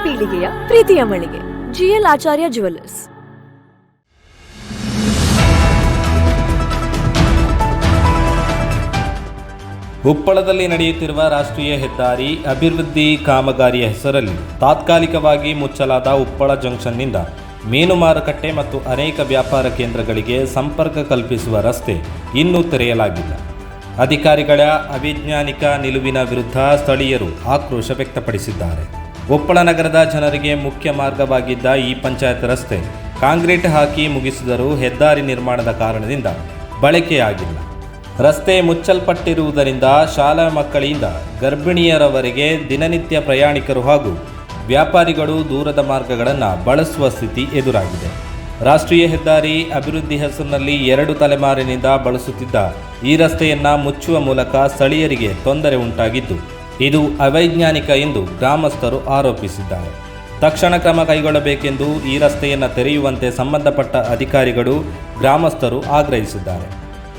ಪೀಳಿಗೆಯ ಪ್ರೀತಿಯ ಮಳಿಗೆ GL ಆಚಾರ್ಯ ಜುವೆಲ್ಲರ್ಸ್. ಉಪ್ಪಳದಲ್ಲಿ ನಡೆಯುತ್ತಿರುವ ರಾಷ್ಟ್ರೀಯ ಹೆದ್ದಾರಿ ಅಭಿವೃದ್ಧಿ ಕಾಮಗಾರಿಯ ಹೆಸರಲ್ಲಿ ತಾತ್ಕಾಲಿಕವಾಗಿ ಮುಚ್ಚಲಾದ ಉಪ್ಪಳ ಜಂಕ್ಷನ್ನಿಂದ ಮೀನು ಮಾರುಕಟ್ಟೆ ಮತ್ತು ಅನೇಕ ವ್ಯಾಪಾರ ಕೇಂದ್ರಗಳಿಗೆ ಸಂಪರ್ಕ ಕಲ್ಪಿಸುವ ರಸ್ತೆ ಇನ್ನೂ ತೆರೆಯಲಾಗಿಲ್ಲ. ಅಧಿಕಾರಿಗಳ ಅವೈಜ್ಞಾನಿಕ ನಿಲುವಿನ ವಿರುದ್ಧ ಸ್ಥಳೀಯರು ಆಕ್ರೋಶ ವ್ಯಕ್ತಪಡಿಸಿದ್ದಾರೆ. ಉಪ್ಪಳ ನಗರದ ಜನರಿಗೆ ಮುಖ್ಯ ಮಾರ್ಗವಾಗಿದ್ದ ಈ ಪಂಚಾಯತ್ ರಸ್ತೆ ಕಾಂಕ್ರೀಟ್ ಹಾಕಿ ಮುಗಿಸಿದರೂ ಹೆದ್ದಾರಿ ನಿರ್ಮಾಣದ ಕಾರಣದಿಂದ ಬಳಕೆಯಾಗಿಲ್ಲ. ರಸ್ತೆ ಮುಚ್ಚಲ್ಪಟ್ಟಿರುವುದರಿಂದ ಶಾಲಾ ಮಕ್ಕಳಿಂದ ಗರ್ಭಿಣಿಯರವರೆಗೆ ದಿನನಿತ್ಯ ಪ್ರಯಾಣಿಕರು ಹಾಗೂ ವ್ಯಾಪಾರಿಗಳು ದೂರದ ಮಾರ್ಗಗಳನ್ನು ಬಳಸುವ ಸ್ಥಿತಿ ಎದುರಾಗಿದೆ. ರಾಷ್ಟ್ರೀಯ ಹೆದ್ದಾರಿ ಅಭಿವೃದ್ಧಿ ಹೆಸರಿನಲ್ಲಿ 2 ತಲೆಮಾರಿನಿಂದ ಬಳಸುತ್ತಿದ್ದ ಈ ರಸ್ತೆಯನ್ನು ಮುಚ್ಚುವ ಮೂಲಕ ಸ್ಥಳೀಯರಿಗೆ ತೊಂದರೆ ಉಂಟಾಗಿದ್ದು, ಇದು ಅವೈಜ್ಞಾನಿಕ ಎಂದು ಗ್ರಾಮಸ್ಥರು ಆರೋಪಿಸಿದ್ದಾರೆ. ತಕ್ಷಣ ಕ್ರಮ ಕೈಗೊಳ್ಳಬೇಕೆಂದು ಈ ರಸ್ತೆಯನ್ನು ತೆರೆಯುವಂತೆ ಸಂಬಂಧಪಟ್ಟ ಅಧಿಕಾರಿಗಳು ಗ್ರಾಮಸ್ಥರು ಆಗ್ರಹಿಸಿದ್ದಾರೆ.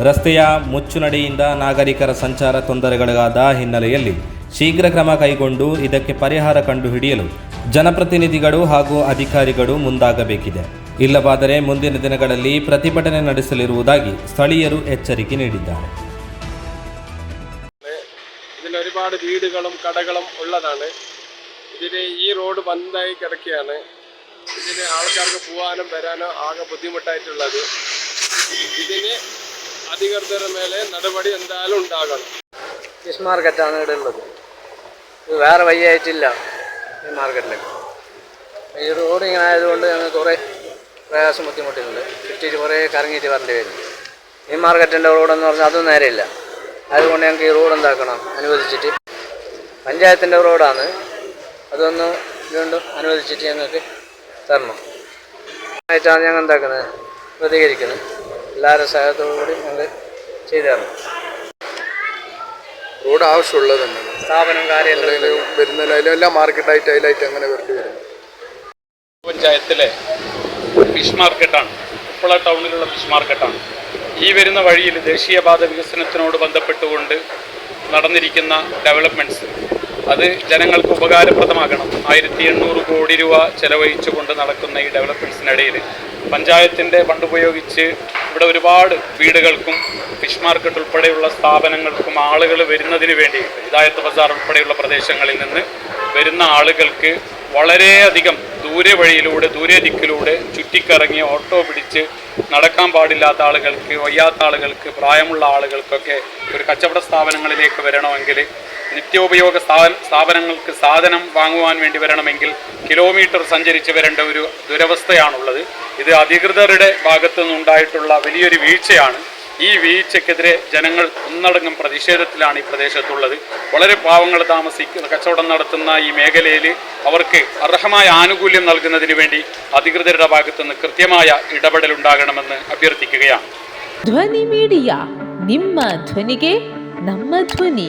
ರಸ್ತೆಯ ಮುಚ್ಚುನಡಿಯಿಂದ ನಾಗರಿಕರ ಸಂಚಾರ ತೊಂದರೆಗಳಾದ ಹಿನ್ನೆಲೆಯಲ್ಲಿ ಶೀಘ್ರ ಕ್ರಮ ಕೈಗೊಂಡು ಇದಕ್ಕೆ ಪರಿಹಾರ ಕಂಡುಹಿಡಿಯಲು ಜನಪ್ರತಿನಿಧಿಗಳು ಹಾಗೂ ಅಧಿಕಾರಿಗಳು ಮುಂದಾಗಬೇಕಿದೆ. ಇಲ್ಲವಾದರೆ ಮುಂದಿನ ದಿನಗಳಲ್ಲಿ പ്രതിഭಟನೆ ನಡೆಸಲಿರುವುದಾಗಿ ಸ್ಥಳീയರು എച്ചരിಕೆ നീടിದ್ದಾರೆ. ഇതിന് ഒരുപാട് വീടുകളും കടകളും ഉള്ളതാണ്. ഇതിന് ഈ റോഡ് ബന്ധായി കിടക്കുകയാണ്. ഇതിന് ആൾക്കാർക്ക് പോകാനും വരാനും ആകെ ബുദ്ധിമുട്ടായിട്ടുള്ളത്. ഇതിന് അധികൃതരുടെ മേലെ നടപടി എന്തായാലും ഉണ്ടാകണം. ഫിഷ് മാർക്കറ്റാണ് ഇവിടെ ഉള്ളത്. ഇത് വേറെ വഴിയായിട്ടില്ല ഈ മാർക്കറ്റിലേക്ക്. ഈ റോഡ് ഇങ്ങനെ ആയതുകൊണ്ട് ഞങ്ങൾ കുറേ പ്രയാസം ബുദ്ധിമുട്ടുന്നുണ്ട്. ചുറ്റിയിട്ട് കുറേ കറങ്ങിയിട്ട് വരേണ്ടി വരും. ഈ മാർക്കറ്റിൻ്റെ റോഡെന്ന് പറഞ്ഞാൽ അതും നേരെയില്ല. അതുകൊണ്ട് ഞങ്ങൾക്ക് ഈ റോഡ് എന്താക്കണം, അനുവദിച്ചിട്ട് പഞ്ചായത്തിൻ്റെ റോഡാണ്, അതൊന്ന് വീണ്ടും അനുവദിച്ചിട്ട് ഞങ്ങൾക്ക് തരണം ആയിട്ടാണ് ഞങ്ങൾ എന്താക്കുന്നത്, പ്രതികരിക്കുന്നത്. എല്ലാവരുടെ സഹായത്തോടുകൂടി ഞങ്ങൾ ചെയ്തു തരണം. റോഡ് ആവശ്യമുള്ളത് തന്നെ സ്ഥാപനം കാര്യമെല്ലാം വരുന്നില്ല. അതിലെല്ലാം മാർക്കറ്റായിട്ട് അതിലായിട്ട് അങ്ങനെ വരേണ്ടി വരുന്നു. പഞ്ചായത്തിലെ ഫിഷ് മാർക്കറ്റാണ്, ഉപ്പള ടൗണിലുള്ള ഫിഷ് മാർക്കറ്റാണ്. ഈ വരുന്ന വഴിയിൽ ദേശീയപാത വികസനത്തിനോട് ബന്ധപ്പെട്ടുകൊണ്ട് നടന്നിരിക്കുന്ന ഡെവലപ്മെൻറ്റ്സ് അത് ജനങ്ങൾക്ക് ഉപകാരപ്രദമാകണം. 1800 കോടി രൂപ ചെലവഴിച്ചുകൊണ്ട് നടക്കുന്ന ഈ ഡെവലപ്മെൻറ്റ്സിനിടയിൽ പഞ്ചായത്തിൻ്റെ ഫണ്ട് ഉപയോഗിച്ച് ഇവിടെ ഒരുപാട് വീടുകൾക്കും ഫിഷ് മാർക്കറ്റ് ഉൾപ്പെടെയുള്ള സ്ഥാപനങ്ങൾക്കും ആളുകൾ വരുന്നതിന് വേണ്ടി ഹിദായത്ത് ബസാർ ഉൾപ്പെടെയുള്ള പ്രദേശങ്ങളിൽ നിന്ന് വരുന്ന ആളുകൾക്ക് വളരെയധികം ദൂരെ വഴിയിലൂടെ ദൂരെ ദിക്കിലൂടെ ചുറ്റിക്കറങ്ങി ഓട്ടോ പിടിച്ച് നടക്കാൻ പാടില്ലാത്ത ആളുകൾക്ക്, വയ്യാത്ത ആളുകൾക്ക്, പ്രായമുള്ള ആളുകൾക്കൊക്കെ ഒരു കച്ചവട സ്ഥാപനങ്ങളിലേക്ക് വരണമെങ്കിൽ, നിത്യോപയോഗ സ്ഥാപനങ്ങൾക്ക് സാധനം വാങ്ങുവാൻ വേണ്ടി വരണമെങ്കിൽ കിലോമീറ്റർ സഞ്ചരിച്ച് വരേണ്ട ഒരു ദുരവസ്ഥയാണുള്ളത്. ഇത് അധികൃതരുടെ ഭാഗത്തു നിന്നുണ്ടായിട്ടുള്ള വലിയൊരു വീഴ്ചയാണ്. ഈ വീഴ്ചയ്ക്കെതിരെ ജനങ്ങൾ ഒന്നടങ്കം പ്രതിഷേധത്തിലാണ് ഈ പ്രദേശത്തുള്ളത്. വളരെ പാവങ്ങൾ താമസിക്കുന്ന കച്ചവടം നടത്തുന്ന ഈ മേഖലയിൽ അവർക്ക് അർഹമായ ആനുകൂല്യം നൽകുന്നതിന് വേണ്ടി അധികൃതരുടെ ഭാഗത്തുനിന്ന് കൃത്യമായ ഇടപെടൽ ഉണ്ടാകണമെന്ന് അഭ്യർത്ഥിക്കുകയാണ്. ಧ್ವನಿ ಮೀಡಿಯಾ, ನಿಮ್ಮ ಧ್ವನಿಗೆ ನಮ್ಮ ಧ್ವನಿ.